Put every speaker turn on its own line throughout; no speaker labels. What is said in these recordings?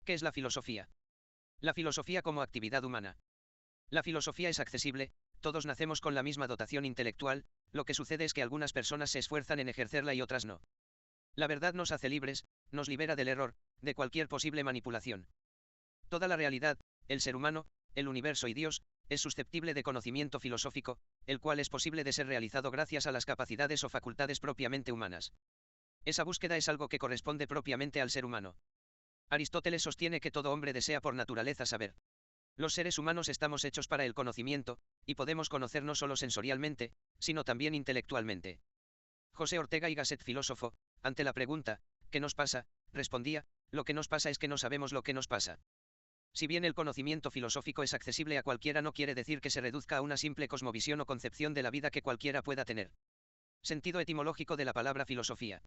¿Qué es la filosofía? La filosofía como actividad humana. La filosofía es accesible, todos nacemos con la misma dotación intelectual, lo que sucede es que algunas personas se esfuerzan en ejercerla y otras no. La verdad nos hace libres, nos libera del error, de cualquier posible manipulación. Toda la realidad, el ser humano, el universo y Dios, es susceptible de conocimiento filosófico, el cual es posible de ser realizado gracias a las capacidades o facultades propiamente humanas. Esa búsqueda es algo que corresponde propiamente al ser humano. Aristóteles sostiene que todo hombre desea por naturaleza saber. Los seres humanos estamos hechos para el conocimiento, y podemos conocer no solo sensorialmente, sino también intelectualmente. José Ortega y Gasset, filósofo, ante la pregunta, ¿qué nos pasa?, respondía, lo que nos pasa es que no sabemos lo que nos pasa. Si bien el conocimiento filosófico es accesible a cualquiera, no quiere decir que se reduzca a una simple cosmovisión o concepción de la vida que cualquiera pueda tener. Sentido etimológico de la palabra filosofía.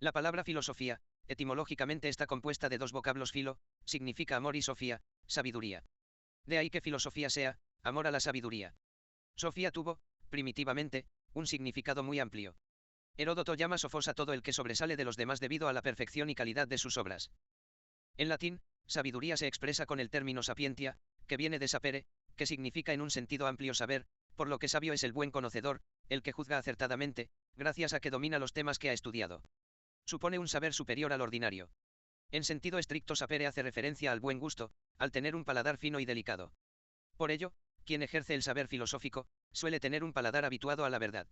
La palabra filosofía, etimológicamente está compuesta de dos vocablos. Filo, significa amor, y sofía, sabiduría. De ahí que filosofía sea, amor a la sabiduría. Sofía tuvo, primitivamente, un significado muy amplio. Heródoto llama sofos a todo el que sobresale de los demás debido a la perfección y calidad de sus obras. En latín, sabiduría se expresa con el término sapientia, que viene de sapere, que significa en un sentido amplio saber, por lo que sabio es el buen conocedor, el que juzga acertadamente, gracias a que domina los temas que ha estudiado. Supone un saber superior al ordinario. En sentido estricto, sapere hace referencia al buen gusto, al tener un paladar fino y delicado. Por ello, quien ejerce el saber filosófico, suele tener un paladar habituado a la verdad.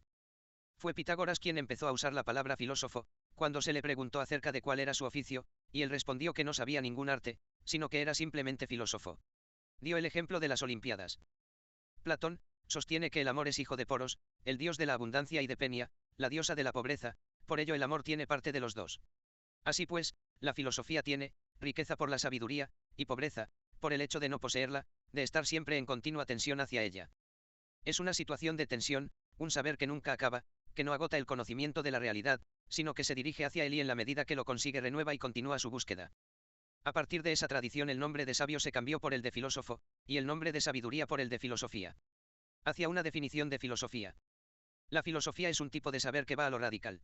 Fue Pitágoras quien empezó a usar la palabra filósofo, cuando se le preguntó acerca de cuál era su oficio, y él respondió que no sabía ningún arte, sino que era simplemente filósofo. Dio el ejemplo de las Olimpiadas. Platón sostiene que el amor es hijo de Poros, el dios de la abundancia, y de Penia, la diosa de la pobreza, por ello el amor tiene parte de los dos. Así pues, la filosofía tiene riqueza por la sabiduría, y pobreza, por el hecho de no poseerla, de estar siempre en continua tensión hacia ella. Es una situación de tensión, un saber que nunca acaba, que no agota el conocimiento de la realidad, sino que se dirige hacia él y en la medida que lo consigue renueva y continúa su búsqueda. A partir de esa tradición el nombre de sabio se cambió por el de filósofo, y el nombre de sabiduría por el de filosofía. Hacia una definición de filosofía. La filosofía es un tipo de saber que va a lo radical.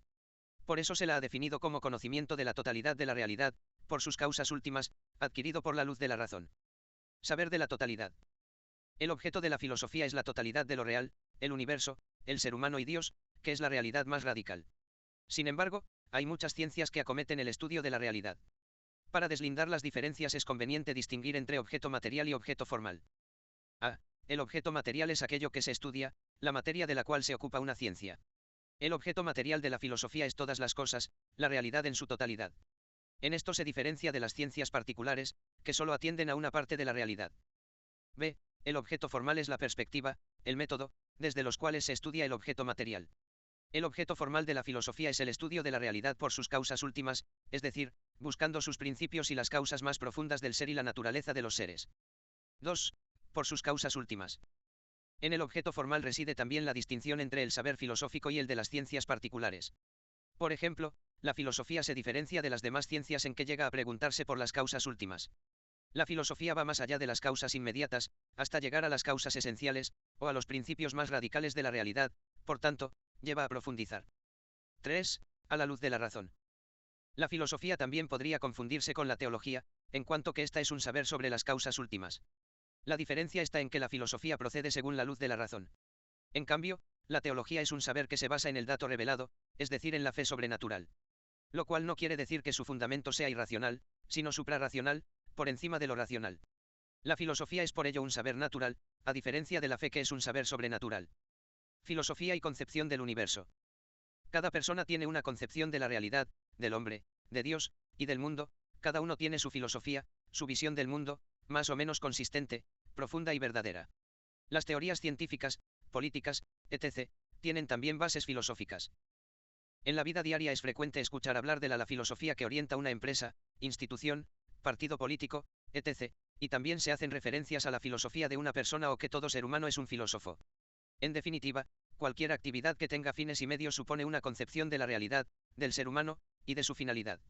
Por eso se la ha definido como conocimiento de la totalidad de la realidad, por sus causas últimas, adquirido por la luz de la razón. Saber de la totalidad. El objeto de la filosofía es la totalidad de lo real, el universo, el ser humano y Dios, que es la realidad más radical. Sin embargo, hay muchas ciencias que acometen el estudio de la realidad. Para deslindar las diferencias es conveniente distinguir entre objeto material y objeto formal. A. El objeto material es aquello que se estudia, la materia de la cual se ocupa una ciencia. El objeto material de la filosofía es todas las cosas, la realidad en su totalidad. En esto se diferencia de las ciencias particulares, que solo atienden a una parte de la realidad. B. El objeto formal es la perspectiva, el método, desde los cuales se estudia el objeto material. El objeto formal de la filosofía es el estudio de la realidad por sus causas últimas, es decir, buscando sus principios y las causas más profundas del ser y la naturaleza de los seres. 2. Por sus causas últimas. En el objeto formal reside también la distinción entre el saber filosófico y el de las ciencias particulares. Por ejemplo, la filosofía se diferencia de las demás ciencias en que llega a preguntarse por las causas últimas. La filosofía va más allá de las causas inmediatas, hasta llegar a las causas esenciales, o a los principios más radicales de la realidad, por tanto, lleva a profundizar. 3. A la luz de la razón. La filosofía también podría confundirse con la teología, en cuanto que ésta es un saber sobre las causas últimas. La diferencia está en que la filosofía procede según la luz de la razón. En cambio, la teología es un saber que se basa en el dato revelado, es decir, en la fe sobrenatural. Lo cual no quiere decir que su fundamento sea irracional, sino suprarracional, por encima de lo racional. La filosofía es por ello un saber natural, a diferencia de la fe que es un saber sobrenatural. Filosofía y concepción del universo. Cada persona tiene una concepción de la realidad, del hombre, de Dios, y del mundo, cada uno tiene su filosofía, su visión del mundo, más o menos consistente, profunda y verdadera. Las teorías científicas, políticas, etc., tienen también bases filosóficas. En la vida diaria es frecuente escuchar hablar de la filosofía que orienta una empresa, institución, partido político, etc., y también se hacen referencias a la filosofía de una persona o que todo ser humano es un filósofo. En definitiva, cualquier actividad que tenga fines y medios supone una concepción de la realidad, del ser humano, y de su finalidad.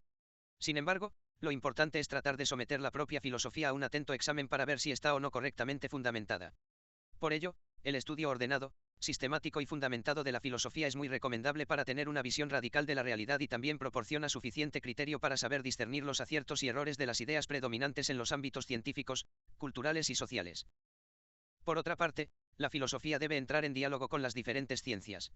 Sin embargo, lo importante es tratar de someter la propia filosofía a un atento examen para ver si está o no correctamente fundamentada. Por ello, el estudio ordenado, sistemático y fundamentado de la filosofía es muy recomendable para tener una visión radical de la realidad y también proporciona suficiente criterio para saber discernir los aciertos y errores de las ideas predominantes en los ámbitos científicos, culturales y sociales. Por otra parte, la filosofía debe entrar en diálogo con las diferentes ciencias.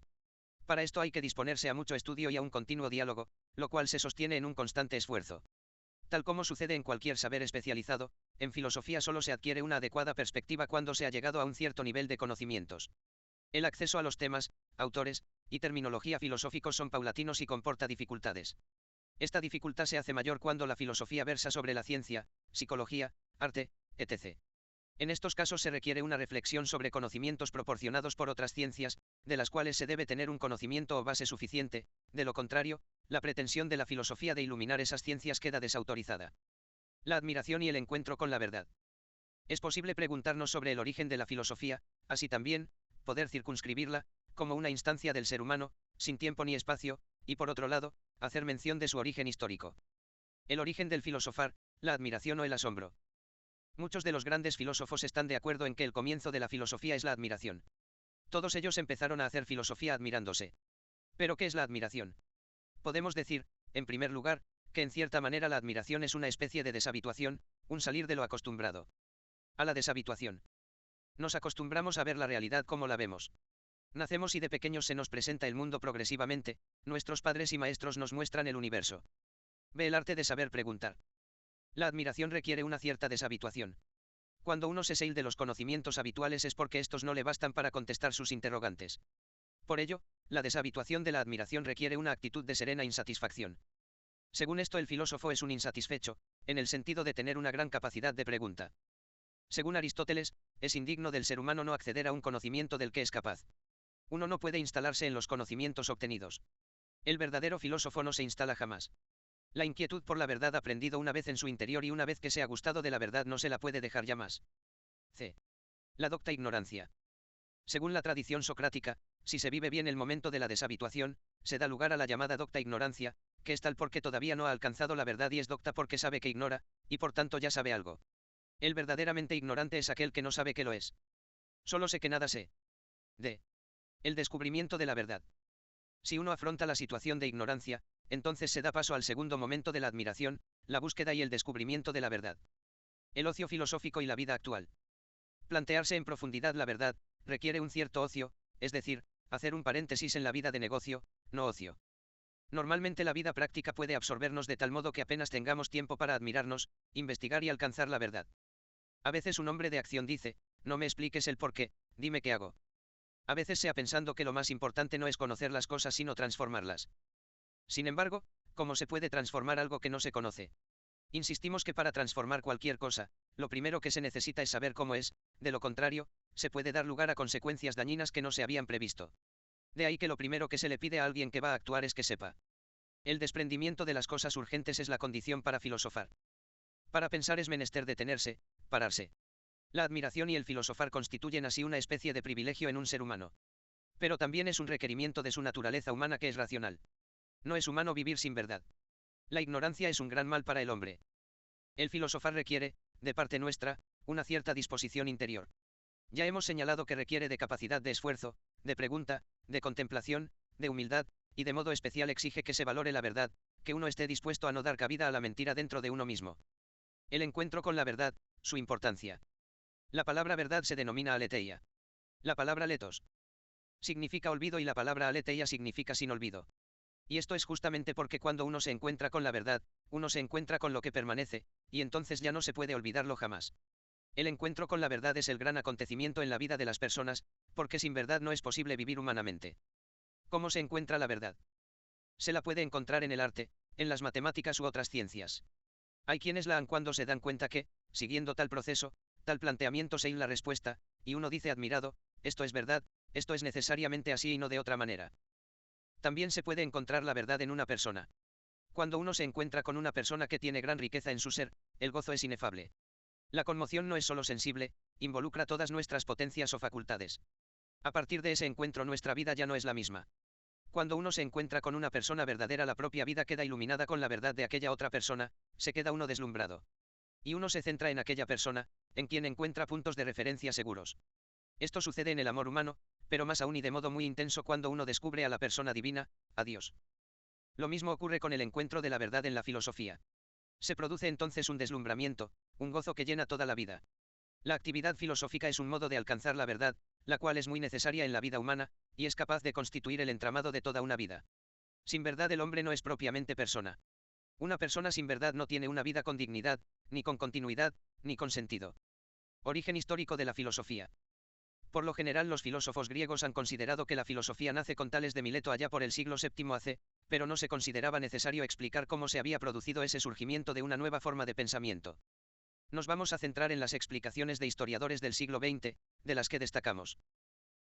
Para esto hay que disponerse a mucho estudio y a un continuo diálogo, lo cual se sostiene en un constante esfuerzo. Tal como sucede en cualquier saber especializado, en filosofía solo se adquiere una adecuada perspectiva cuando se ha llegado a un cierto nivel de conocimientos. El acceso a los temas, autores y terminología filosóficos son paulatinos y comporta dificultades. Esta dificultad se hace mayor cuando la filosofía versa sobre la ciencia, psicología, arte, etc. En estos casos se requiere una reflexión sobre conocimientos proporcionados por otras ciencias, de las cuales se debe tener un conocimiento o base suficiente, de lo contrario, la pretensión de la filosofía de iluminar esas ciencias queda desautorizada. La admiración y el encuentro con la verdad. Es posible preguntarnos sobre el origen de la filosofía, así también, poder circunscribirla, como una instancia del ser humano, sin tiempo ni espacio, y por otro lado, hacer mención de su origen histórico. El origen del filosofar, la admiración o el asombro. Muchos de los grandes filósofos están de acuerdo en que el comienzo de la filosofía es la admiración. Todos ellos empezaron a hacer filosofía admirándose. ¿Pero qué es la admiración? Podemos decir, en primer lugar, que en cierta manera la admiración es una especie de deshabituación, un salir de lo acostumbrado. A la deshabituación. Nos acostumbramos a ver la realidad como la vemos. Nacemos y de pequeños se nos presenta el mundo progresivamente, nuestros padres y maestros nos muestran el universo. Ve el arte de saber preguntar. La admiración requiere una cierta deshabituación. Cuando uno se sale de los conocimientos habituales es porque estos no le bastan para contestar sus interrogantes. Por ello, la deshabituación de la admiración requiere una actitud de serena insatisfacción. Según esto, el filósofo es un insatisfecho, en el sentido de tener una gran capacidad de pregunta. Según Aristóteles, es indigno del ser humano no acceder a un conocimiento del que es capaz. Uno no puede instalarse en los conocimientos obtenidos. El verdadero filósofo no se instala jamás. La inquietud por la verdad aprendido una vez en su interior y una vez que se ha gustado de la verdad no se la puede dejar ya más. C. La docta ignorancia. Según la tradición socrática, si se vive bien el momento de la deshabituación, se da lugar a la llamada docta ignorancia, que es tal porque todavía no ha alcanzado la verdad y es docta porque sabe que ignora, y por tanto ya sabe algo. El verdaderamente ignorante es aquel que no sabe que lo es. Solo sé que nada sé. D. El descubrimiento de la verdad. Si uno afronta la situación de ignorancia, entonces se da paso al segundo momento de la admiración, la búsqueda y el descubrimiento de la verdad. El ocio filosófico y la vida actual. Plantearse en profundidad la verdad, requiere un cierto ocio, es decir, hacer un paréntesis en la vida de negocio, no ocio. Normalmente la vida práctica puede absorbernos de tal modo que apenas tengamos tiempo para admirarnos, investigar y alcanzar la verdad. A veces un hombre de acción dice, no me expliques el por qué, dime qué hago. A veces sea pensando que lo más importante no es conocer las cosas sino transformarlas. Sin embargo, ¿cómo se puede transformar algo que no se conoce? Insistimos que para transformar cualquier cosa, lo primero que se necesita es saber cómo es, de lo contrario, se puede dar lugar a consecuencias dañinas que no se habían previsto. De ahí que lo primero que se le pide a alguien que va a actuar es que sepa. El desprendimiento de las cosas urgentes es la condición para filosofar. Para pensar es menester detenerse, pararse. La admiración y el filosofar constituyen así una especie de privilegio en un ser humano. Pero también es un requerimiento de su naturaleza humana que es racional. No es humano vivir sin verdad. La ignorancia es un gran mal para el hombre. El filosofar requiere, de parte nuestra, una cierta disposición interior. Ya hemos señalado que requiere de capacidad de esfuerzo, de pregunta, de contemplación, de humildad, y de modo especial exige que se valore la verdad, que uno esté dispuesto a no dar cabida a la mentira dentro de uno mismo. El encuentro con la verdad, su importancia. La palabra verdad se denomina aletheia. La palabra letos significa olvido y la palabra aletheia significa sin olvido. Y esto es justamente porque cuando uno se encuentra con la verdad, uno se encuentra con lo que permanece, y entonces ya no se puede olvidarlo jamás. El encuentro con la verdad es el gran acontecimiento en la vida de las personas, porque sin verdad no es posible vivir humanamente. ¿Cómo se encuentra la verdad? Se la puede encontrar en el arte, en las matemáticas u otras ciencias. Hay quienes la han cuando se dan cuenta que, siguiendo tal proceso, tal planteamiento se la respuesta, y uno dice admirado, esto es verdad, esto es necesariamente así y no de otra manera. También se puede encontrar la verdad en una persona. Cuando uno se encuentra con una persona que tiene gran riqueza en su ser, el gozo es inefable. La conmoción no es solo sensible, involucra todas nuestras potencias o facultades. A partir de ese encuentro nuestra vida ya no es la misma. Cuando uno se encuentra con una persona verdadera, la propia vida queda iluminada con la verdad de aquella otra persona, se queda uno deslumbrado. Y uno se centra en aquella persona, en quien encuentra puntos de referencia seguros. Esto sucede en el amor humano, pero más aún y de modo muy intenso cuando uno descubre a la persona divina, a Dios. Lo mismo ocurre con el encuentro de la verdad en la filosofía. Se produce entonces un deslumbramiento, un gozo que llena toda la vida. La actividad filosófica es un modo de alcanzar la verdad, la cual es muy necesaria en la vida humana, y es capaz de constituir el entramado de toda una vida. Sin verdad el hombre no es propiamente persona. Una persona sin verdad no tiene una vida con dignidad, ni con continuidad, ni con sentido. Origen histórico de la filosofía. Por lo general los filósofos griegos han considerado que la filosofía nace con Tales de Mileto allá por el siglo VII AC, pero no se consideraba necesario explicar cómo se había producido ese surgimiento de una nueva forma de pensamiento. Nos vamos a centrar en las explicaciones de historiadores del siglo XX, de las que destacamos.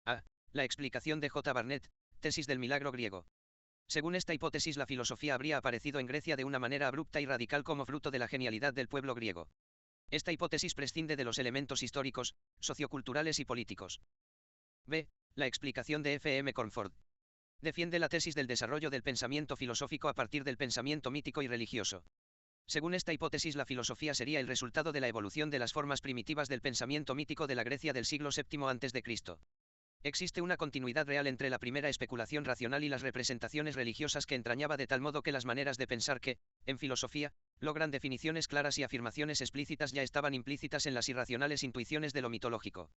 A. La explicación de J. Barnett, tesis del milagro griego. Según esta hipótesis, la filosofía habría aparecido en Grecia de una manera abrupta y radical como fruto de la genialidad del pueblo griego. Esta hipótesis prescinde de los elementos históricos, socioculturales y políticos. B. La explicación de F. M. Cornford. Defiende la tesis del desarrollo del pensamiento filosófico a partir del pensamiento mítico y religioso. Según esta hipótesis, la filosofía sería el resultado de la evolución de las formas primitivas del pensamiento mítico de la Grecia del siglo VII a.C. Existe una continuidad real entre la primera especulación racional y las representaciones religiosas que entrañaba de tal modo que las maneras de pensar que, en filosofía, logran definiciones claras y afirmaciones explícitas ya estaban implícitas en las irracionales intuiciones de lo mitológico.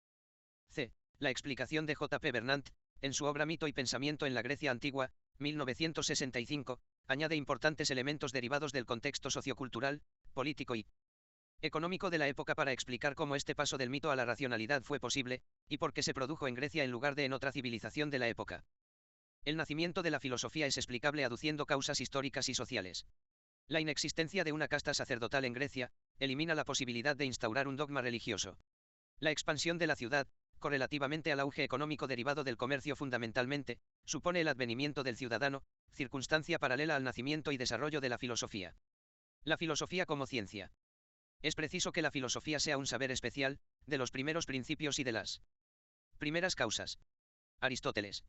C. La explicación de J. P. Bernant, en su obra Mito y Pensamiento en la Grecia Antigua, 1965, añade importantes elementos derivados del contexto sociocultural, político y económico de la época para explicar cómo este paso del mito a la racionalidad fue posible, y por qué se produjo en Grecia en lugar de en otra civilización de la época. El nacimiento de la filosofía es explicable aduciendo causas históricas y sociales. La inexistencia de una casta sacerdotal en Grecia elimina la posibilidad de instaurar un dogma religioso. La expansión de la ciudad, correlativamente al auge económico derivado del comercio fundamentalmente, supone el advenimiento del ciudadano, circunstancia paralela al nacimiento y desarrollo de la filosofía. La filosofía como ciencia. Es preciso que la filosofía sea un saber especial, de los primeros principios y de las primeras causas. Aristóteles.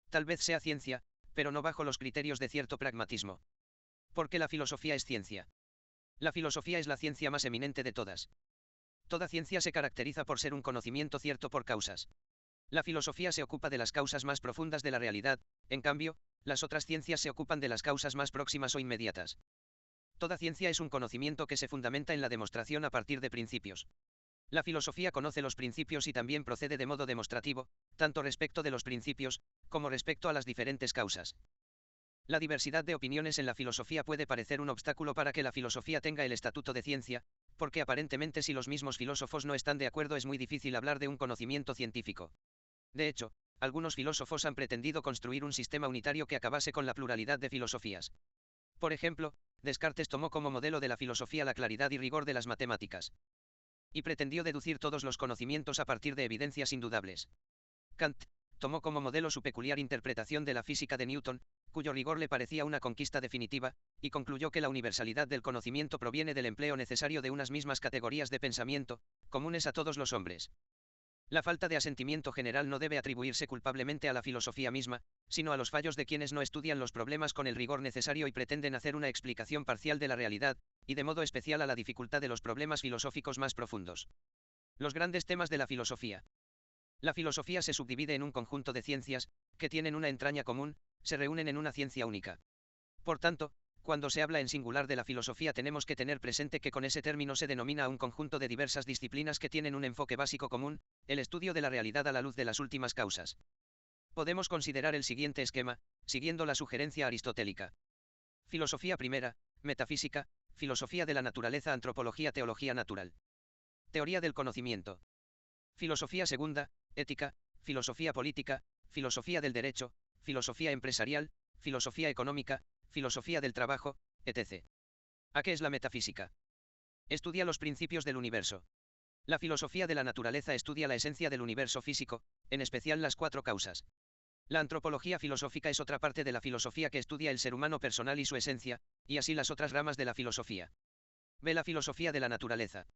Tal vez sea ciencia, pero no bajo los criterios de cierto pragmatismo. Porque la filosofía es ciencia. La filosofía es la ciencia más eminente de todas. Toda ciencia se caracteriza por ser un conocimiento cierto por causas. La filosofía se ocupa de las causas más profundas de la realidad, en cambio, las otras ciencias se ocupan de las causas más próximas o inmediatas. Toda ciencia es un conocimiento que se fundamenta en la demostración a partir de principios. La filosofía conoce los principios y también procede de modo demostrativo, tanto respecto de los principios, como respecto a las diferentes causas. La diversidad de opiniones en la filosofía puede parecer un obstáculo para que la filosofía tenga el estatuto de ciencia, porque aparentemente si los mismos filósofos no están de acuerdo es muy difícil hablar de un conocimiento científico. De hecho, algunos filósofos han pretendido construir un sistema unitario que acabase con la pluralidad de filosofías. Por ejemplo, Descartes tomó como modelo de la filosofía la claridad y rigor de las matemáticas. Y pretendió deducir todos los conocimientos a partir de evidencias indudables. Kant tomó como modelo su peculiar interpretación de la física de Newton, cuyo rigor le parecía una conquista definitiva, y concluyó que la universalidad del conocimiento proviene del empleo necesario de unas mismas categorías de pensamiento, comunes a todos los hombres. La falta de asentimiento general no debe atribuirse culpablemente a la filosofía misma, sino a los fallos de quienes no estudian los problemas con el rigor necesario y pretenden hacer una explicación parcial de la realidad, y de modo especial a la dificultad de los problemas filosóficos más profundos. Los grandes temas de la filosofía. La filosofía se subdivide en un conjunto de ciencias, que tienen una entraña común, se reúnen en una ciencia única. Por tanto, cuando se habla en singular de la filosofía tenemos que tener presente que con ese término se denomina a un conjunto de diversas disciplinas que tienen un enfoque básico común, el estudio de la realidad a la luz de las últimas causas. Podemos considerar el siguiente esquema, siguiendo la sugerencia aristotélica. Filosofía primera, metafísica, filosofía de la naturaleza, antropología, teología natural. Teoría del conocimiento. Filosofía segunda, ética, filosofía política, filosofía del derecho, filosofía empresarial, filosofía económica, filosofía del trabajo, etc. ¿A qué es la metafísica? Estudia los principios del universo. La filosofía de la naturaleza estudia la esencia del universo físico, en especial las cuatro causas. La antropología filosófica es otra parte de la filosofía que estudia el ser humano personal y su esencia, y así las otras ramas de la filosofía. Ve la filosofía de la naturaleza.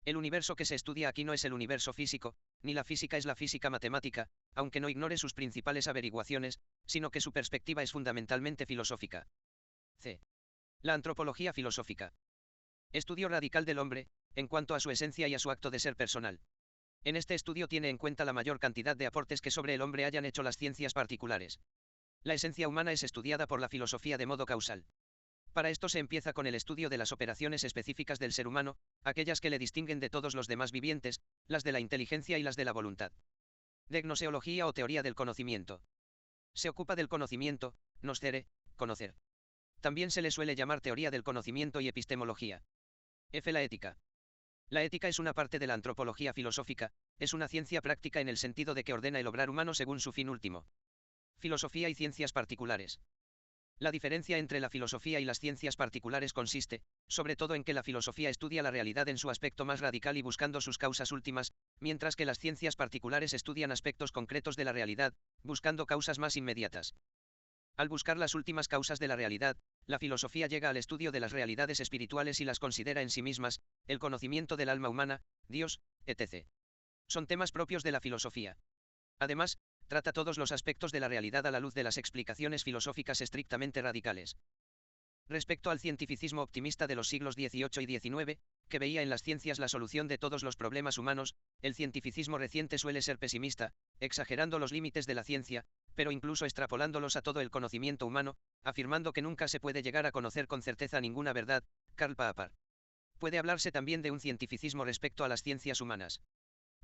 El universo que se estudia aquí no es el universo físico, ni la física es la física matemática, aunque no ignore sus principales averiguaciones, sino que su perspectiva es fundamentalmente filosófica. C. La antropología filosófica. Estudio radical del hombre, en cuanto a su esencia y a su acto de ser personal. En este estudio tiene en cuenta la mayor cantidad de aportes que sobre el hombre hayan hecho las ciencias particulares. La esencia humana es estudiada por la filosofía de modo causal. Para esto se empieza con el estudio de las operaciones específicas del ser humano, aquellas que le distinguen de todos los demás vivientes, las de la inteligencia y las de la voluntad. De gnoseología o teoría del conocimiento. Se ocupa del conocimiento, noscere, conocer. También se le suele llamar teoría del conocimiento y epistemología. F. La ética. La ética es una parte de la antropología filosófica, es una ciencia práctica en el sentido de que ordena el obrar humano según su fin último. Filosofía y ciencias particulares. La diferencia entre la filosofía y las ciencias particulares consiste, sobre todo, en que la filosofía estudia la realidad en su aspecto más radical y buscando sus causas últimas, mientras que las ciencias particulares estudian aspectos concretos de la realidad, buscando causas más inmediatas. Al buscar las últimas causas de la realidad, la filosofía llega al estudio de las realidades espirituales y las considera en sí mismas, el conocimiento del alma humana, Dios, etc. Son temas propios de la filosofía. Además, trata todos los aspectos de la realidad a la luz de las explicaciones filosóficas estrictamente radicales. Respecto al cientificismo optimista de los siglos XVIII y XIX, que veía en las ciencias la solución de todos los problemas humanos, el cientificismo reciente suele ser pesimista, exagerando los límites de la ciencia, pero incluso extrapolándolos a todo el conocimiento humano, afirmando que nunca se puede llegar a conocer con certeza ninguna verdad. Karl Popper. Puede hablarse también de un cientificismo respecto a las ciencias humanas.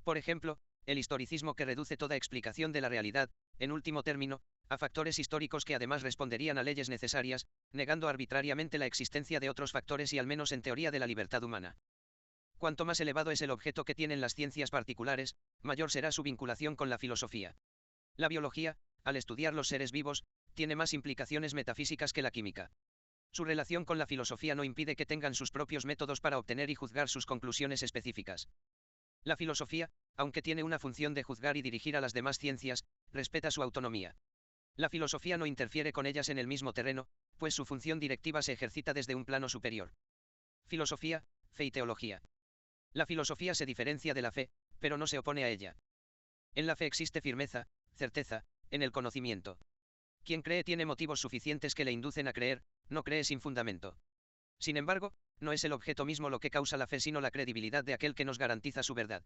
Por ejemplo, el historicismo, que reduce toda explicación de la realidad, en último término, a factores históricos que además responderían a leyes necesarias, negando arbitrariamente la existencia de otros factores y al menos en teoría de la libertad humana. Cuanto más elevado es el objeto que tienen las ciencias particulares, mayor será su vinculación con la filosofía. La biología, al estudiar los seres vivos, tiene más implicaciones metafísicas que la química. Su relación con la filosofía no impide que tengan sus propios métodos para obtener y juzgar sus conclusiones específicas. La filosofía, aunque tiene una función de juzgar y dirigir a las demás ciencias, respeta su autonomía. La filosofía no interfiere con ellas en el mismo terreno, pues su función directiva se ejercita desde un plano superior. Filosofía, fe y teología. La filosofía se diferencia de la fe, pero no se opone a ella. En la fe existe firmeza, certeza, en el conocimiento. Quien cree tiene motivos suficientes que le inducen a creer, no cree sin fundamento. Sin embargo, no es el objeto mismo lo que causa la fe, sino la credibilidad de aquel que nos garantiza su verdad.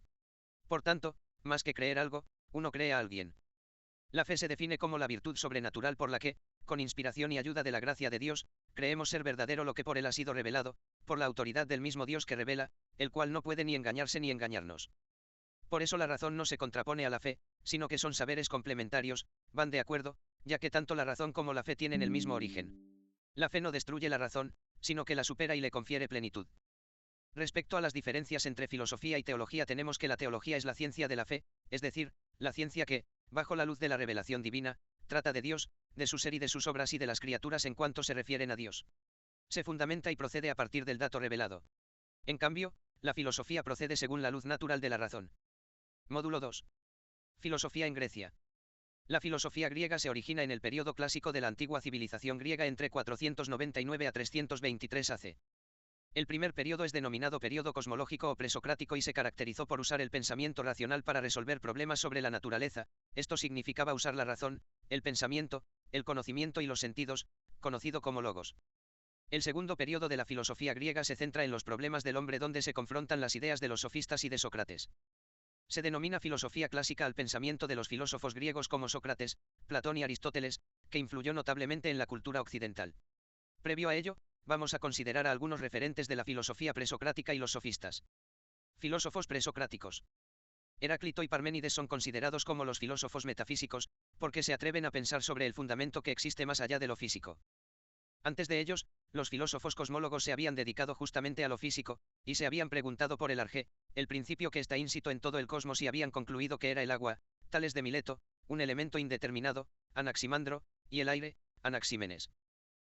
Por tanto, más que creer algo, uno cree a alguien. La fe se define como la virtud sobrenatural por la que, con inspiración y ayuda de la gracia de Dios, creemos ser verdadero lo que por él ha sido revelado, por la autoridad del mismo Dios que revela, el cual no puede ni engañarse ni engañarnos. Por eso la razón no se contrapone a la fe, sino que son saberes complementarios, van de acuerdo, ya que tanto la razón como la fe tienen el mismo origen. La fe no destruye la razón, sino que la supera y le confiere plenitud. Respecto a las diferencias entre filosofía y teología, tenemos que la teología es la ciencia de la fe, es decir, la ciencia que, bajo la luz de la revelación divina, trata de Dios, de su ser y de sus obras y de las criaturas en cuanto se refieren a Dios. Se fundamenta y procede a partir del dato revelado. En cambio, la filosofía procede según la luz natural de la razón. Módulo 2. Filosofía en Grecia. La filosofía griega se origina en el período clásico de la antigua civilización griega entre 499 a 323 AC. El primer período es denominado período cosmológico o presocrático y se caracterizó por usar el pensamiento racional para resolver problemas sobre la naturaleza. Esto significaba usar la razón, el pensamiento, el conocimiento y los sentidos, conocido como logos. El segundo período de la filosofía griega se centra en los problemas del hombre, donde se confrontan las ideas de los sofistas y de Sócrates. Se denomina filosofía clásica al pensamiento de los filósofos griegos como Sócrates, Platón y Aristóteles, que influyó notablemente en la cultura occidental. Previo a ello, vamos a considerar a algunos referentes de la filosofía presocrática y los sofistas. Filósofos presocráticos. Heráclito y Parménides son considerados como los filósofos metafísicos, porque se atreven a pensar sobre el fundamento que existe más allá de lo físico. Antes de ellos, los filósofos cosmólogos se habían dedicado justamente a lo físico, y se habían preguntado por el arjé, el principio que está ínsito en todo el cosmos, y habían concluido que era el agua, Tales de Mileto, un elemento indeterminado, Anaximandro, y el aire, Anaxímenes.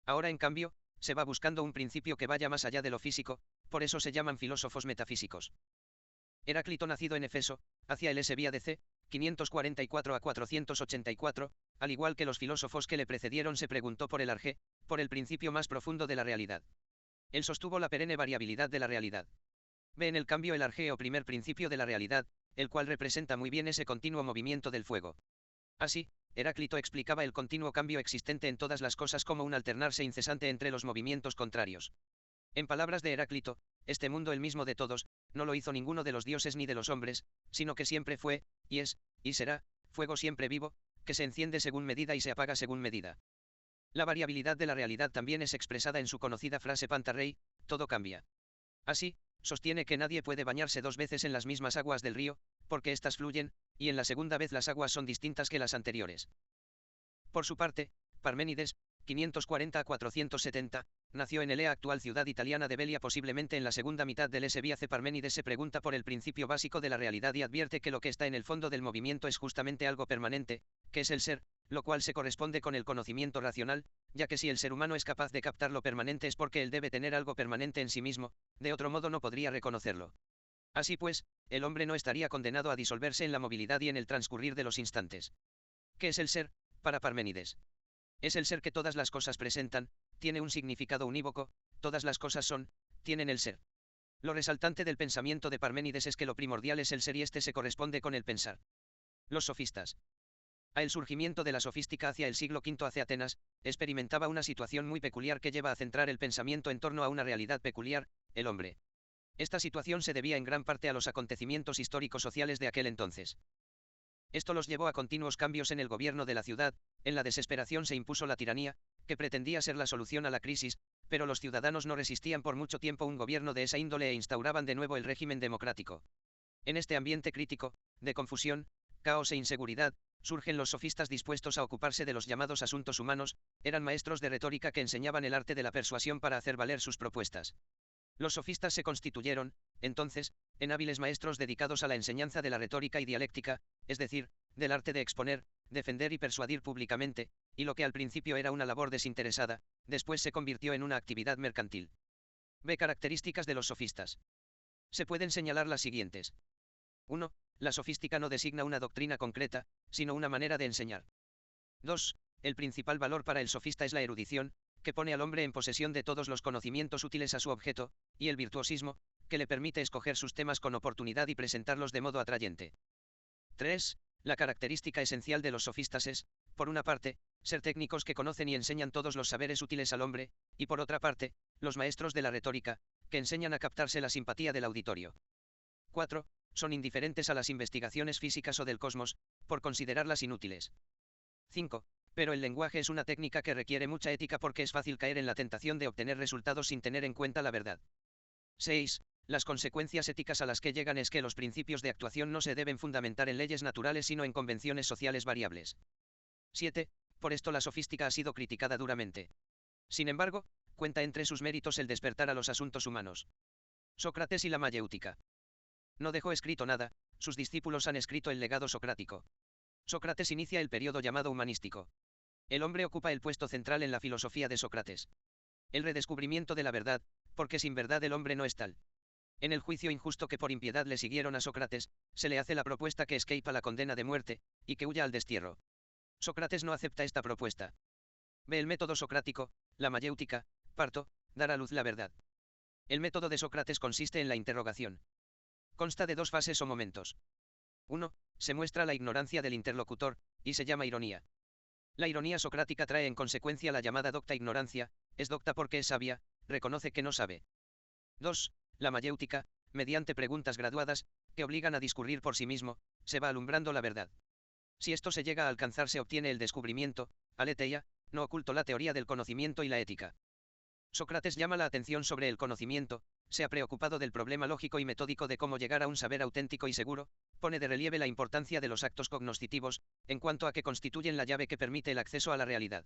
Ahora, en cambio, se va buscando un principio que vaya más allá de lo físico, por eso se llaman filósofos metafísicos. Heráclito, nacido en Efeso, hacia el S. vía de C. 544 a 484, al igual que los filósofos que le precedieron, se preguntó por el arjé, por el principio más profundo de la realidad. Él sostuvo la perenne variabilidad de la realidad. Ve en el cambio el arjé o primer principio de la realidad, el cual representa muy bien ese continuo movimiento del fuego. Así, Heráclito explicaba el continuo cambio existente en todas las cosas como un alternarse incesante entre los movimientos contrarios. En palabras de Heráclito, este mundo el mismo de todos, no lo hizo ninguno de los dioses ni de los hombres, sino que siempre fue, y es, y será, fuego siempre vivo, que se enciende según medida y se apaga según medida. La variabilidad de la realidad también es expresada en su conocida frase Pantarrey, todo cambia. Así, sostiene que nadie puede bañarse 2 veces en las mismas aguas del río, porque éstas fluyen, y en la segunda vez las aguas son distintas que las anteriores. Por su parte, Parménides, 540 a 470, nació en Elea, actual ciudad italiana de Velia, posiblemente en la segunda mitad del S. Viace. Parménides se pregunta por el principio básico de la realidad y advierte que lo que está en el fondo del movimiento es justamente algo permanente, que es el ser, lo cual se corresponde con el conocimiento racional, ya que si el ser humano es capaz de captar lo permanente es porque él debe tener algo permanente en sí mismo, de otro modo no podría reconocerlo. Así pues, el hombre no estaría condenado a disolverse en la movilidad y en el transcurrir de los instantes. ¿Qué es el ser, para Parménides? Es el ser que todas las cosas presentan, tiene un significado unívoco, todas las cosas son, tienen el ser. Lo resaltante del pensamiento de Parménides es que lo primordial es el ser y este se corresponde con el pensar. Los sofistas. A el surgimiento de la sofística hacia el siglo V hacia Atenas, experimentaba una situación muy peculiar que lleva a centrar el pensamiento en torno a una realidad peculiar, el hombre. Esta situación se debía en gran parte a los acontecimientos históricos sociales de aquel entonces. Esto los llevó a continuos cambios en el gobierno de la ciudad, en la desesperación se impuso la tiranía, que pretendía ser la solución a la crisis, pero los ciudadanos no resistían por mucho tiempo un gobierno de esa índole e instauraban de nuevo el régimen democrático. En este ambiente crítico, de confusión, caos e inseguridad, surgen los sofistas dispuestos a ocuparse de los llamados asuntos humanos, eran maestros de retórica que enseñaban el arte de la persuasión para hacer valer sus propuestas. Los sofistas se constituyeron, entonces, en hábiles maestros dedicados a la enseñanza de la retórica y dialéctica, es decir, del arte de exponer, defender y persuadir públicamente, y lo que al principio era una labor desinteresada, después se convirtió en una actividad mercantil. B. Características de los sofistas. Se pueden señalar las siguientes. 1. La sofística no designa una doctrina concreta, sino una manera de enseñar. 2. El principal valor para el sofista es la erudición, que pone al hombre en posesión de todos los conocimientos útiles a su objeto, y el virtuosismo, que le permite escoger sus temas con oportunidad y presentarlos de modo atrayente. 3. La característica esencial de los sofistas es, por una parte, ser técnicos que conocen y enseñan todos los saberes útiles al hombre, y por otra parte, los maestros de la retórica, que enseñan a captarse la simpatía del auditorio. 4. Son indiferentes a las investigaciones físicas o del cosmos, por considerarlas inútiles. 5. Pero el lenguaje es una técnica que requiere mucha ética porque es fácil caer en la tentación de obtener resultados sin tener en cuenta la verdad. 6. Las consecuencias éticas a las que llegan es que los principios de actuación no se deben fundamentar en leyes naturales sino en convenciones sociales variables. 7. Por esto la sofística ha sido criticada duramente. Sin embargo, cuenta entre sus méritos el despertar a los asuntos humanos. Sócrates y la mayéutica. No dejó escrito nada, sus discípulos han escrito el legado socrático. Sócrates inicia el periodo llamado humanístico. El hombre ocupa el puesto central en la filosofía de Sócrates. El redescubrimiento de la verdad, porque sin verdad el hombre no es tal. En el juicio injusto que por impiedad le siguieron a Sócrates, se le hace la propuesta que escapa la condena de muerte, y que huya al destierro. Sócrates no acepta esta propuesta. Ve el método socrático, la mayéutica, parto, dar a luz la verdad. El método de Sócrates consiste en la interrogación. Consta de 2 fases o momentos. 1. Se muestra la ignorancia del interlocutor, y se llama ironía. La ironía socrática trae en consecuencia la llamada docta ignorancia, es docta porque es sabia, reconoce que no sabe. 2. La mayéutica, mediante preguntas graduadas, que obligan a discurrir por sí mismo, se va alumbrando la verdad. Si esto se llega a alcanzar se obtiene el descubrimiento, aletheia, no oculto la teoría del conocimiento y la ética. Sócrates llama la atención sobre el conocimiento, se ha preocupado del problema lógico y metódico de cómo llegar a un saber auténtico y seguro, pone de relieve la importancia de los actos cognoscitivos, en cuanto a que constituyen la llave que permite el acceso a la realidad.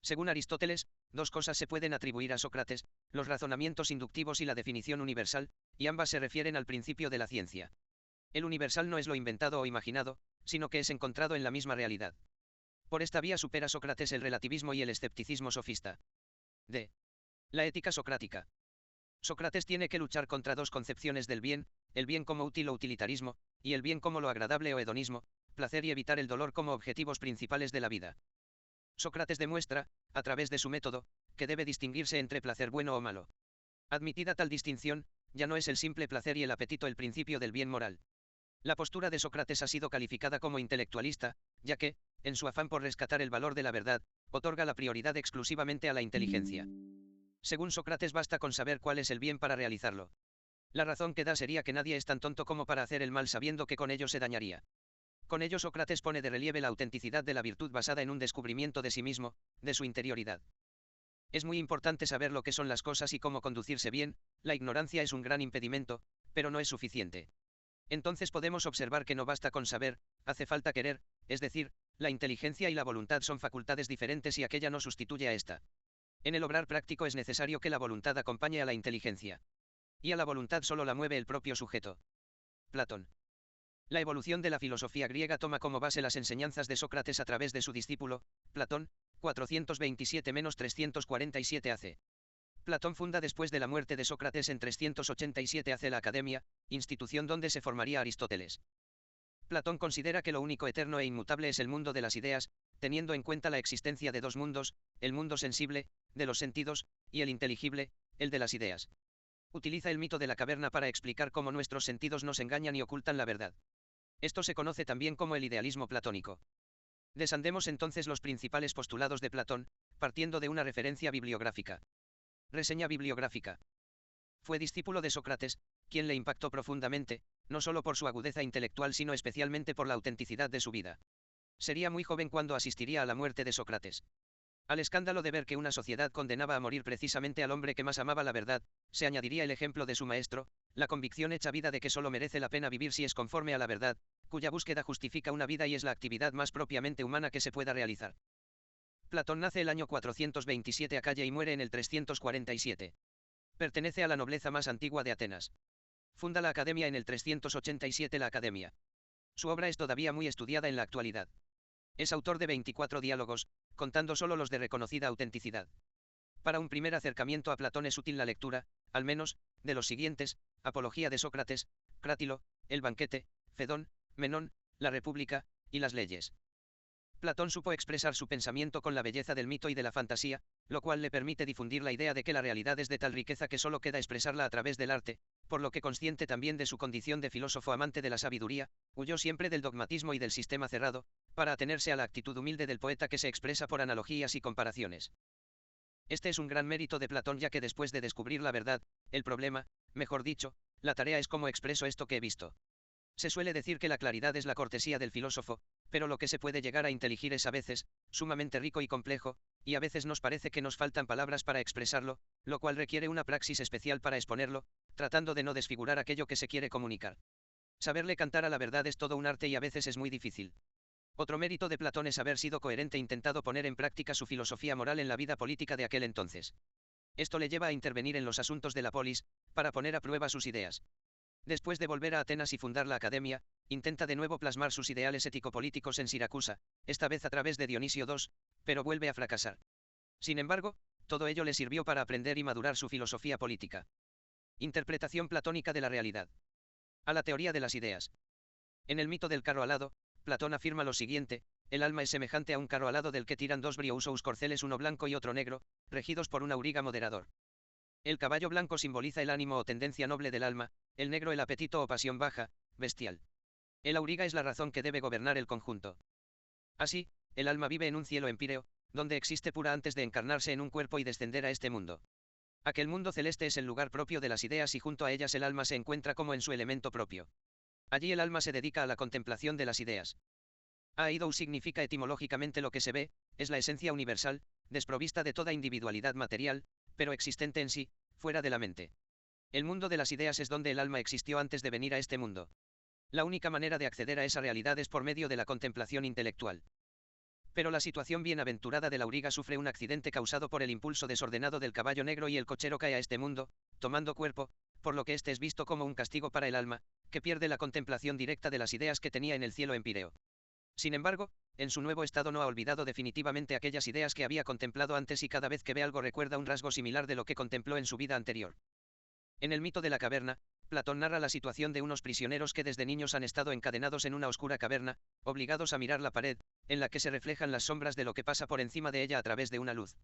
Según Aristóteles, 2 cosas se pueden atribuir a Sócrates, los razonamientos inductivos y la definición universal, y ambas se refieren al principio de la ciencia. El universal no es lo inventado o imaginado, sino que es encontrado en la misma realidad. Por esta vía supera Sócrates el relativismo y el escepticismo sofista. D. La ética socrática. Sócrates tiene que luchar contra 2 concepciones del bien, el bien como útil o utilitarismo, y el bien como lo agradable o hedonismo, placer y evitar el dolor como objetivos principales de la vida. Sócrates demuestra, a través de su método, que debe distinguirse entre placer bueno o malo. Admitida tal distinción, ya no es el simple placer y el apetito el principio del bien moral. La postura de Sócrates ha sido calificada como intelectualista, ya que, en su afán por rescatar el valor de la verdad, otorga la prioridad exclusivamente a la inteligencia. Según Sócrates basta con saber cuál es el bien para realizarlo. La razón que da sería que nadie es tan tonto como para hacer el mal sabiendo que con ello se dañaría. Con ello Sócrates pone de relieve la autenticidad de la virtud basada en un descubrimiento de sí mismo, de su interioridad. Es muy importante saber lo que son las cosas y cómo conducirse bien, la ignorancia es un gran impedimento, pero no es suficiente. Entonces podemos observar que no basta con saber, hace falta querer, es decir, la inteligencia y la voluntad son facultades diferentes y aquella no sustituye a esta. En el obrar práctico es necesario que la voluntad acompañe a la inteligencia. Y a la voluntad solo la mueve el propio sujeto. Platón. La evolución de la filosofía griega toma como base las enseñanzas de Sócrates a través de su discípulo, Platón, 427-347 AC. Platón funda después de la muerte de Sócrates en 387 AC la Academia, institución donde se formaría Aristóteles. Platón considera que lo único eterno e inmutable es el mundo de las ideas, teniendo en cuenta la existencia de dos mundos, el mundo sensible, de los sentidos, y el inteligible, el de las ideas. Utiliza el mito de la caverna para explicar cómo nuestros sentidos nos engañan y ocultan la verdad. Esto se conoce también como el idealismo platónico. Desandemos entonces los principales postulados de Platón, partiendo de una referencia bibliográfica. Reseña bibliográfica. Fue discípulo de Sócrates, quien le impactó profundamente, no solo por su agudeza intelectual sino especialmente por la autenticidad de su vida. Sería muy joven cuando asistiría a la muerte de Sócrates. Al escándalo de ver que una sociedad condenaba a morir precisamente al hombre que más amaba la verdad, se añadiría el ejemplo de su maestro, la convicción hecha vida de que solo merece la pena vivir si es conforme a la verdad, cuya búsqueda justifica una vida y es la actividad más propiamente humana que se pueda realizar. Platón nace el año 427 a Calle y muere en el 347. Pertenece a la nobleza más antigua de Atenas. Funda la Academia en el 387 la Academia. Su obra es todavía muy estudiada en la actualidad. Es autor de 24 diálogos, contando solo los de reconocida autenticidad. Para un primer acercamiento a Platón es útil la lectura, al menos, de los siguientes: Apología de Sócrates, Crátilo, El banquete, Fedón, Menón, La República, y Las leyes. Platón supo expresar su pensamiento con la belleza del mito y de la fantasía, lo cual le permite difundir la idea de que la realidad es de tal riqueza que solo queda expresarla a través del arte, por lo que consciente también de su condición de filósofo amante de la sabiduría, huyó siempre del dogmatismo y del sistema cerrado, para atenerse a la actitud humilde del poeta que se expresa por analogías y comparaciones. Este es un gran mérito de Platón ya que después de descubrir la verdad, el problema, mejor dicho, la tarea es cómo expreso esto que he visto. Se suele decir que la claridad es la cortesía del filósofo, pero lo que se puede llegar a inteligir es a veces, sumamente rico y complejo, y a veces nos parece que nos faltan palabras para expresarlo, lo cual requiere una praxis especial para exponerlo, tratando de no desfigurar aquello que se quiere comunicar. Saberle cantar a la verdad es todo un arte y a veces es muy difícil. Otro mérito de Platón es haber sido coherente e intentado poner en práctica su filosofía moral en la vida política de aquel entonces. Esto le lleva a intervenir en los asuntos de la polis, para poner a prueba sus ideas. Después de volver a Atenas y fundar la Academia, intenta de nuevo plasmar sus ideales ético-políticos en Siracusa, esta vez a través de Dionisio II, pero vuelve a fracasar. Sin embargo, todo ello le sirvió para aprender y madurar su filosofía política. Interpretación platónica de la realidad. A la teoría de las ideas. En el mito del carro alado, Platón afirma lo siguiente: el alma es semejante a un carro alado del que tiran dos briousos corceles, uno blanco y otro negro, regidos por un auriga moderador. El caballo blanco simboliza el ánimo o tendencia noble del alma, el negro el apetito o pasión baja, bestial. El auriga es la razón que debe gobernar el conjunto. Así, el alma vive en un cielo empíreo, donde existe pura antes de encarnarse en un cuerpo y descender a este mundo. Aquel mundo celeste es el lugar propio de las ideas y junto a ellas el alma se encuentra como en su elemento propio. Allí el alma se dedica a la contemplación de las ideas. Aidou significa etimológicamente lo que se ve, es la esencia universal, desprovista de toda individualidad material, pero existente en sí, fuera de la mente. El mundo de las ideas es donde el alma existió antes de venir a este mundo. La única manera de acceder a esa realidad es por medio de la contemplación intelectual. Pero la situación bienaventurada del auriga sufre un accidente causado por el impulso desordenado del caballo negro y el cochero cae a este mundo, tomando cuerpo, por lo que este es visto como un castigo para el alma, que pierde la contemplación directa de las ideas que tenía en el cielo empíreo. Sin embargo, en su nuevo estado no ha olvidado definitivamente aquellas ideas que había contemplado antes y cada vez que ve algo recuerda un rasgo similar de lo que contempló en su vida anterior. En el mito de la caverna, Platón narra la situación de unos prisioneros que desde niños han estado encadenados en una oscura caverna, obligados a mirar la pared, en la que se reflejan las sombras de lo que pasa por encima de ella a través de una luz.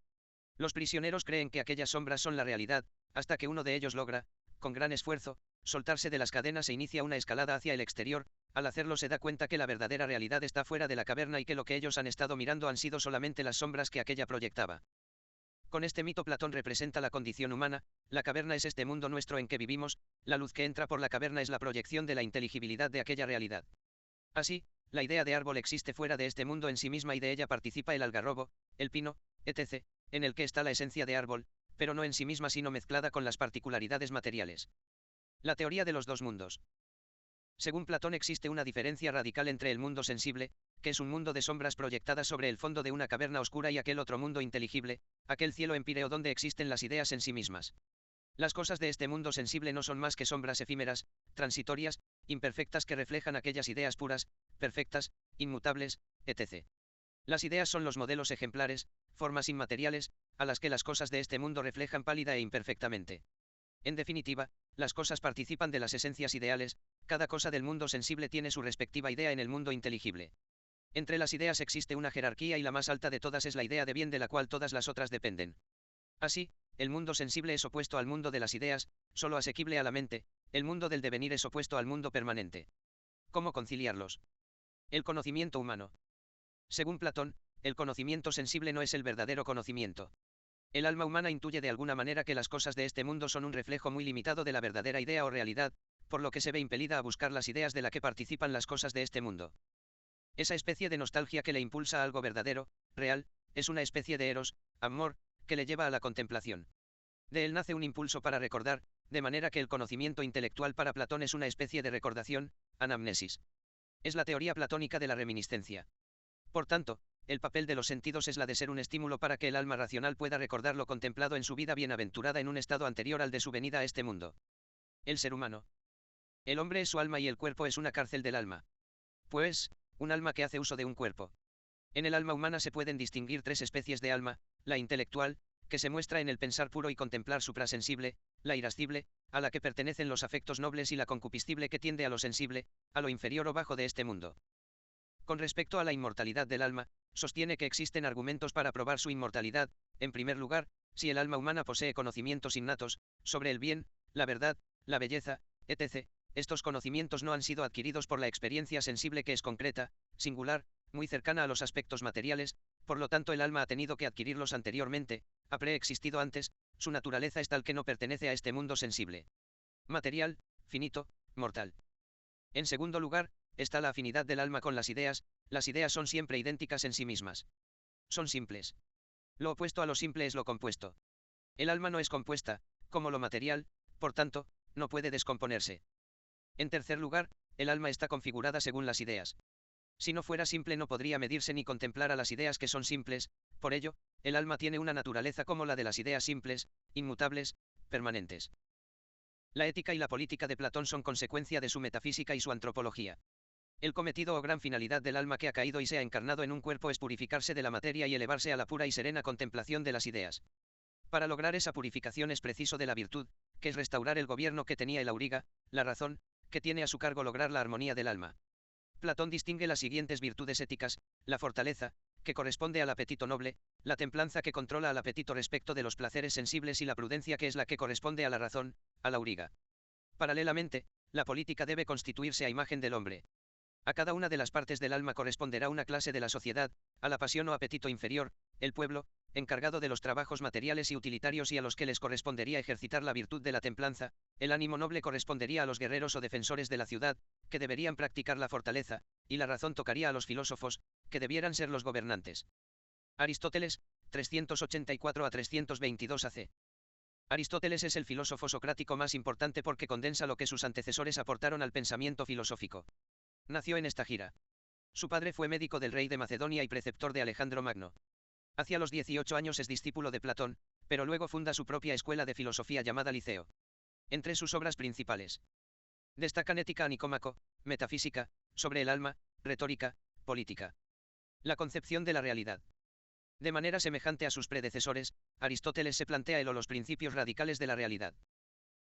Los prisioneros creen que aquellas sombras son la realidad, hasta que uno de ellos logra, con gran esfuerzo, soltarse de las cadenas e inicia una escalada hacia el exterior. Al hacerlo se da cuenta que la verdadera realidad está fuera de la caverna y que lo que ellos han estado mirando han sido solamente las sombras que aquella proyectaba. Con este mito Platón representa la condición humana, la caverna es este mundo nuestro en que vivimos, la luz que entra por la caverna es la proyección de la inteligibilidad de aquella realidad. Así, la idea de árbol existe fuera de este mundo en sí misma y de ella participa el algarrobo, el pino, etc., en el que está la esencia de árbol, pero no en sí misma sino mezclada con las particularidades materiales. La teoría de los dos mundos. Según Platón existe una diferencia radical entre el mundo sensible, que es un mundo de sombras proyectadas sobre el fondo de una caverna oscura, y aquel otro mundo inteligible, aquel cielo empíreo donde existen las ideas en sí mismas. Las cosas de este mundo sensible no son más que sombras efímeras, transitorias, imperfectas que reflejan aquellas ideas puras, perfectas, inmutables, etc. Las ideas son los modelos ejemplares, formas inmateriales, a las que las cosas de este mundo reflejan pálida e imperfectamente. En definitiva, las cosas participan de las esencias ideales, cada cosa del mundo sensible tiene su respectiva idea en el mundo inteligible. Entre las ideas existe una jerarquía y la más alta de todas es la idea de bien de la cual todas las otras dependen. Así, el mundo sensible es opuesto al mundo de las ideas, solo asequible a la mente, el mundo del devenir es opuesto al mundo permanente. ¿Cómo conciliarlos? El conocimiento humano. Según Platón, el conocimiento sensible no es el verdadero conocimiento. El alma humana intuye de alguna manera que las cosas de este mundo son un reflejo muy limitado de la verdadera idea o realidad, por lo que se ve impelida a buscar las ideas de la que participan las cosas de este mundo. Esa especie de nostalgia que le impulsa a algo verdadero, real, es una especie de eros, amor, que le lleva a la contemplación. De él nace un impulso para recordar, de manera que el conocimiento intelectual para Platón es una especie de recordación, anamnesis. Es la teoría platónica de la reminiscencia. Por tanto, el papel de los sentidos es la de ser un estímulo para que el alma racional pueda recordar lo contemplado en su vida bienaventurada en un estado anterior al de su venida a este mundo. El ser humano. El hombre es su alma y el cuerpo es una cárcel del alma. Pues, un alma que hace uso de un cuerpo. En el alma humana se pueden distinguir tres especies de alma: la intelectual, que se muestra en el pensar puro y contemplar suprasensible; la irascible, a la que pertenecen los afectos nobles; y la concupiscible, que tiende a lo sensible, a lo inferior o bajo de este mundo. Con respecto a la inmortalidad del alma, sostiene que existen argumentos para probar su inmortalidad. En primer lugar, si el alma humana posee conocimientos innatos, sobre el bien, la verdad, la belleza, etc., estos conocimientos no han sido adquiridos por la experiencia sensible que es concreta, singular, muy cercana a los aspectos materiales, por lo tanto el alma ha tenido que adquirirlos anteriormente, ha preexistido antes, su naturaleza es tal que no pertenece a este mundo sensible. Material, finito, mortal. En segundo lugar, está la afinidad del alma con las ideas son siempre idénticas en sí mismas. Son simples. Lo opuesto a lo simple es lo compuesto. El alma no es compuesta, como lo material, por tanto, no puede descomponerse. En tercer lugar, el alma está configurada según las ideas. Si no fuera simple no podría medirse ni contemplar a las ideas que son simples, por ello, el alma tiene una naturaleza como la de las ideas simples, inmutables, permanentes. La ética y la política de Platón son consecuencia de su metafísica y su antropología. El cometido o gran finalidad del alma que ha caído y se ha encarnado en un cuerpo es purificarse de la materia y elevarse a la pura y serena contemplación de las ideas. Para lograr esa purificación es preciso de la virtud, que es restaurar el gobierno que tenía el auriga; la razón, que tiene a su cargo lograr la armonía del alma. Platón distingue las siguientes virtudes éticas: la fortaleza, que corresponde al apetito noble; la templanza, que controla al apetito respecto de los placeres sensibles; y la prudencia, que es la que corresponde a la razón, al auriga. Paralelamente, la política debe constituirse a imagen del hombre. A cada una de las partes del alma corresponderá una clase de la sociedad: a la pasión o apetito inferior, el pueblo, encargado de los trabajos materiales y utilitarios y a los que les correspondería ejercitar la virtud de la templanza; el ánimo noble correspondería a los guerreros o defensores de la ciudad, que deberían practicar la fortaleza; y la razón tocaría a los filósofos, que debieran ser los gobernantes. Aristóteles, 384 a 322 AC. Aristóteles es el filósofo socrático más importante porque condensa lo que sus antecesores aportaron al pensamiento filosófico. Nació en Estagira. Su padre fue médico del rey de Macedonia y preceptor de Alejandro Magno. Hacia los 18 años es discípulo de Platón, pero luego funda su propia escuela de filosofía llamada Liceo. Entre sus obras principales destacan Ética a Nicómaco, Metafísica, sobre el alma, Retórica, Política. La concepción de la realidad. De manera semejante a sus predecesores, Aristóteles se plantea el o los principios radicales de la realidad.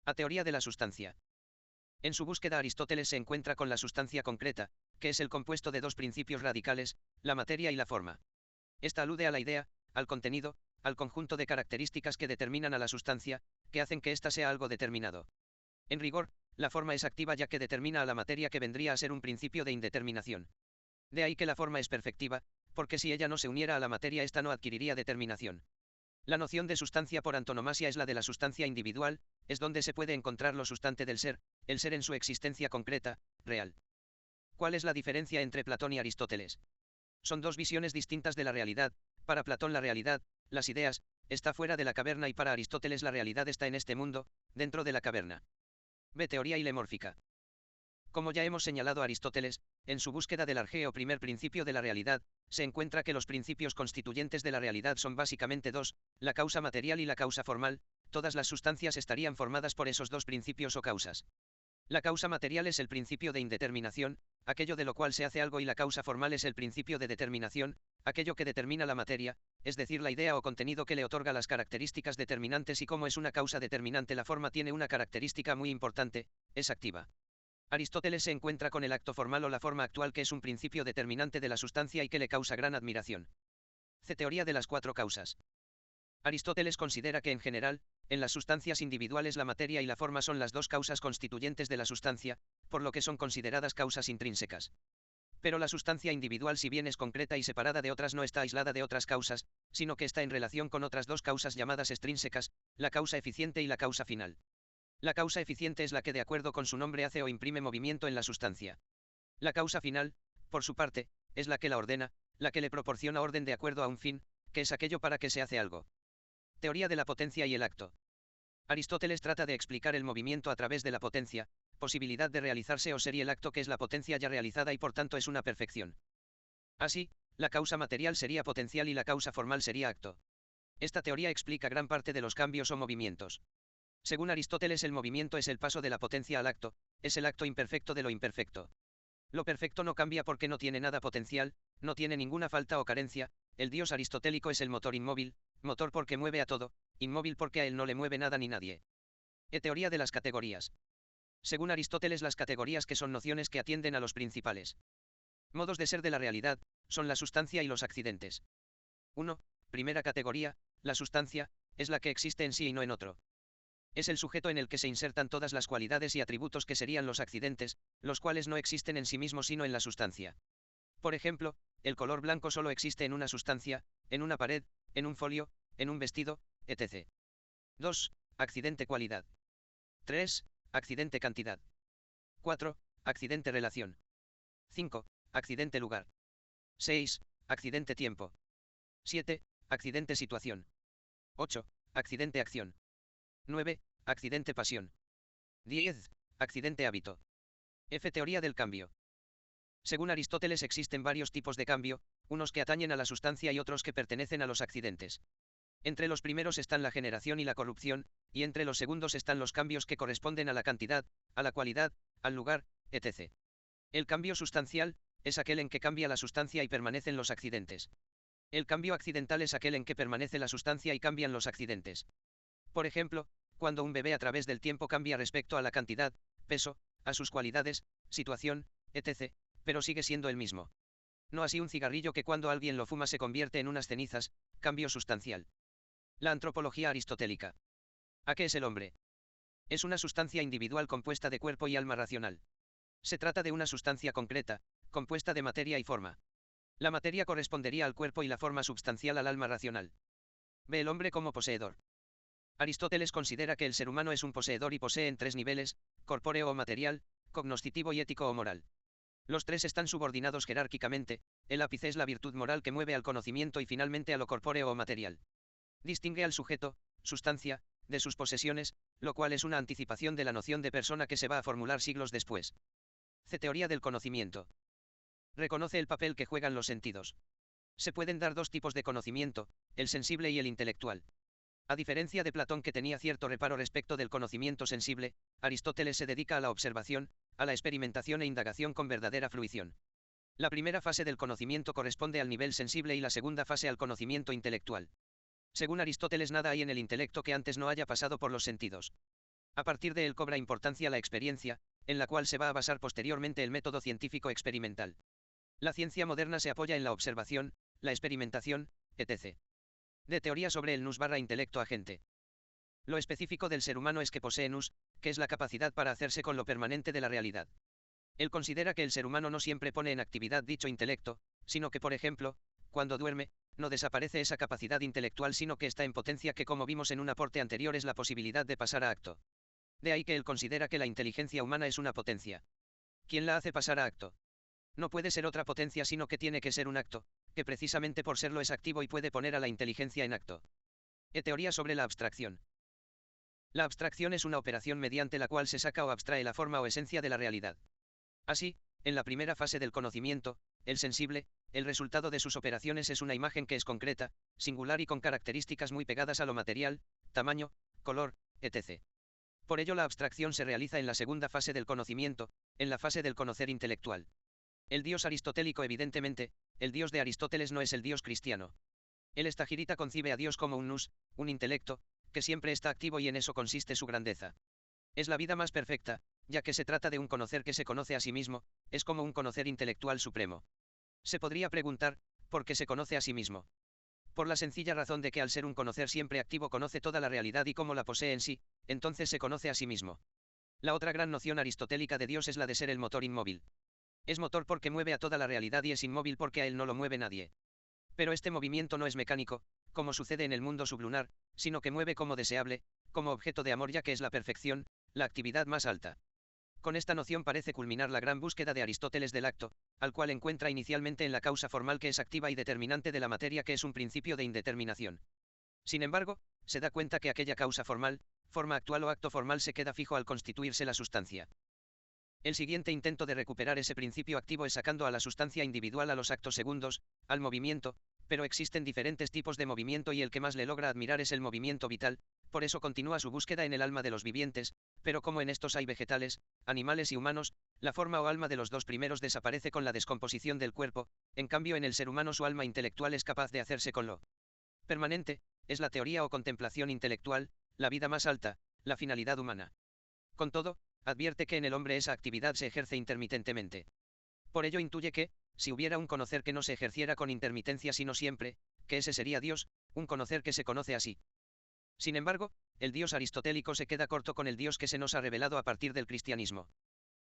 A teoría de la sustancia. En su búsqueda Aristóteles se encuentra con la sustancia concreta, que es el compuesto de dos principios radicales, la materia y la forma. Esta alude a la idea, al contenido, al conjunto de características que determinan a la sustancia, que hacen que ésta sea algo determinado. En rigor, la forma es activa ya que determina a la materia, que vendría a ser un principio de indeterminación. De ahí que la forma es perfectiva, porque si ella no se uniera a la materia ésta no adquiriría determinación. La noción de sustancia por antonomasia es la de la sustancia individual, es donde se puede encontrar lo sustante del ser, el ser en su existencia concreta, real. ¿Cuál es la diferencia entre Platón y Aristóteles? Son dos visiones distintas de la realidad. Para Platón la realidad, las ideas, está fuera de la caverna y para Aristóteles la realidad está en este mundo, dentro de la caverna. B. Teoría ilemórfica. Como ya hemos señalado, Aristóteles, en su búsqueda del arjeo primer principio de la realidad, se encuentra que los principios constituyentes de la realidad son básicamente dos, la causa material y la causa formal. Todas las sustancias estarían formadas por esos dos principios o causas. La causa material es el principio de indeterminación, aquello de lo cual se hace algo, y la causa formal es el principio de determinación, aquello que determina la materia, es decir, la idea o contenido que le otorga las características determinantes, y como es una causa determinante, la forma tiene una característica muy importante, es activa. Aristóteles se encuentra con el acto formal o la forma actual, que es un principio determinante de la sustancia y que le causa gran admiración. C. Teoría de las cuatro causas. Aristóteles considera que en general, en las sustancias individuales la materia y la forma son las dos causas constituyentes de la sustancia, por lo que son consideradas causas intrínsecas. Pero la sustancia individual, si bien es concreta y separada de otras, no está aislada de otras causas, sino que está en relación con otras dos causas llamadas extrínsecas, la causa eficiente y la causa final. La causa eficiente es la que, de acuerdo con su nombre, hace o imprime movimiento en la sustancia. La causa final, por su parte, es la que la ordena, la que le proporciona orden de acuerdo a un fin, que es aquello para que se hace algo. Teoría de la potencia y el acto. Aristóteles trata de explicar el movimiento a través de la potencia, posibilidad de realizarse o ser, y el acto, que es la potencia ya realizada y por tanto es una perfección. Así, la causa material sería potencial y la causa formal sería acto. Esta teoría explica gran parte de los cambios o movimientos. Según Aristóteles, el movimiento es el paso de la potencia al acto, es el acto imperfecto de lo imperfecto. Lo perfecto no cambia porque no tiene nada potencial, no tiene ninguna falta o carencia. El dios aristotélico es el motor inmóvil, motor porque mueve a todo, inmóvil porque a él no le mueve nada ni nadie. Teoría de las categorías. Según Aristóteles, las categorías, que son nociones que atienden a los principales modos de ser de la realidad, son la sustancia y los accidentes. 1. Primera categoría, la sustancia, es la que existe en sí y no en otro. Es el sujeto en el que se insertan todas las cualidades y atributos que serían los accidentes, los cuales no existen en sí mismos sino en la sustancia. Por ejemplo, el color blanco solo existe en una sustancia, en una pared, en un folio, en un vestido, etc. 2. Accidente cualidad. 3. Accidente cantidad. 4. Accidente relación. 5. Accidente lugar. 6. Accidente tiempo. 7. Accidente situación. 8. Accidente acción. 9. Accidente pasión. 10. Accidente hábito. F. Teoría del cambio. Según Aristóteles, existen varios tipos de cambio, unos que atañen a la sustancia y otros que pertenecen a los accidentes. Entre los primeros están la generación y la corrupción, y entre los segundos están los cambios que corresponden a la cantidad, a la cualidad, al lugar, etc. El cambio sustancial es aquel en que cambia la sustancia y permanecen los accidentes. El cambio accidental es aquel en que permanece la sustancia y cambian los accidentes. Por ejemplo, cuando un bebé a través del tiempo cambia respecto a la cantidad, peso, a sus cualidades, situación, etc., pero sigue siendo el mismo. No así un cigarrillo, que cuando alguien lo fuma se convierte en unas cenizas, cambio sustancial. La antropología aristotélica. ¿A qué es el hombre? Es una sustancia individual compuesta de cuerpo y alma racional. Se trata de una sustancia concreta, compuesta de materia y forma. La materia correspondería al cuerpo y la forma substancial al alma racional. Ve el hombre como poseedor. Aristóteles considera que el ser humano es un poseedor y posee en tres niveles: corpóreo o material, cognoscitivo y ético o moral. Los tres están subordinados jerárquicamente. El ápice es la virtud moral que mueve al conocimiento y finalmente a lo corpóreo o material. Distingue al sujeto, sustancia, de sus posesiones, lo cual es una anticipación de la noción de persona que se va a formular siglos después. C. Teoría del conocimiento. Reconoce el papel que juegan los sentidos. Se pueden dar dos tipos de conocimiento, el sensible y el intelectual. A diferencia de Platón, que tenía cierto reparo respecto del conocimiento sensible, Aristóteles se dedica a la observación, a la experimentación e indagación con verdadera fruición. La primera fase del conocimiento corresponde al nivel sensible y la segunda fase al conocimiento intelectual. Según Aristóteles, nada hay en el intelecto que antes no haya pasado por los sentidos. A partir de él cobra importancia la experiencia, en la cual se va a basar posteriormente el método científico experimental. La ciencia moderna se apoya en la observación, la experimentación, etc. De teoría sobre el nous / intelecto agente. Lo específico del ser humano es que posee nous, que es la capacidad para hacerse con lo permanente de la realidad. Él considera que el ser humano no siempre pone en actividad dicho intelecto, sino que, por ejemplo, cuando duerme, no desaparece esa capacidad intelectual sino que está en potencia que como vimos en un aporte anterior es la posibilidad de pasar a acto. De ahí que él considera que la inteligencia humana es una potencia. ¿Quién la hace pasar a acto? No puede ser otra potencia sino que tiene que ser un acto, que precisamente por serlo es activo y puede poner a la inteligencia en acto. Teoría sobre la abstracción. La abstracción es una operación mediante la cual se saca o abstrae la forma o esencia de la realidad. Así, en la primera fase del conocimiento, el sensible, el resultado de sus operaciones es una imagen que es concreta, singular y con características muy pegadas a lo material, tamaño, color, etc. Por ello la abstracción se realiza en la segunda fase del conocimiento, en la fase del conocer intelectual. El dios aristotélico evidentemente, el dios de Aristóteles no es el dios cristiano. El estagirita concibe a Dios como un nous, un intelecto, que siempre está activo y en eso consiste su grandeza. Es la vida más perfecta, ya que se trata de un conocer que se conoce a sí mismo, es como un conocer intelectual supremo. Se podría preguntar, ¿por qué se conoce a sí mismo? Por la sencilla razón de que al ser un conocer siempre activo conoce toda la realidad y como la posee en sí, entonces se conoce a sí mismo. La otra gran noción aristotélica de Dios es la de ser el motor inmóvil. Es motor porque mueve a toda la realidad y es inmóvil porque a él no lo mueve nadie. Pero este movimiento no es mecánico, como sucede en el mundo sublunar, sino que mueve como deseable, como objeto de amor ya que es la perfección, la actividad más alta. Con esta noción parece culminar la gran búsqueda de Aristóteles del acto, al cual encuentra inicialmente en la causa formal que es activa y determinante de la materia que es un principio de indeterminación. Sin embargo, se da cuenta que aquella causa formal, forma actual o acto formal se queda fijo al constituirse la sustancia. El siguiente intento de recuperar ese principio activo es sacando a la sustancia individual a los actos segundos, al movimiento, pero existen diferentes tipos de movimiento y el que más le logra admirar es el movimiento vital, por eso continúa su búsqueda en el alma de los vivientes, pero como en estos hay vegetales, animales y humanos, la forma o alma de los dos primeros desaparece con la descomposición del cuerpo, en cambio en el ser humano su alma intelectual es capaz de hacerse con lo permanente, es la teoría o contemplación intelectual, la vida más alta, la finalidad humana. Con todo, advierte que en el hombre esa actividad se ejerce intermitentemente. Por ello intuye que, si hubiera un conocer que no se ejerciera con intermitencia sino siempre, que ese sería Dios, un conocer que se conoce así. Sin embargo, el Dios aristotélico se queda corto con el Dios que se nos ha revelado a partir del cristianismo.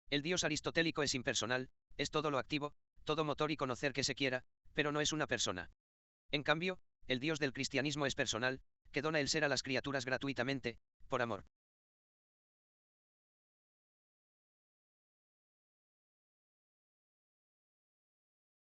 El Dios aristotélico es impersonal, es todo lo activo, todo motor y conocer que se quiera, pero no es una persona. En cambio, el Dios del cristianismo es personal, que dona el ser a las criaturas gratuitamente, por amor.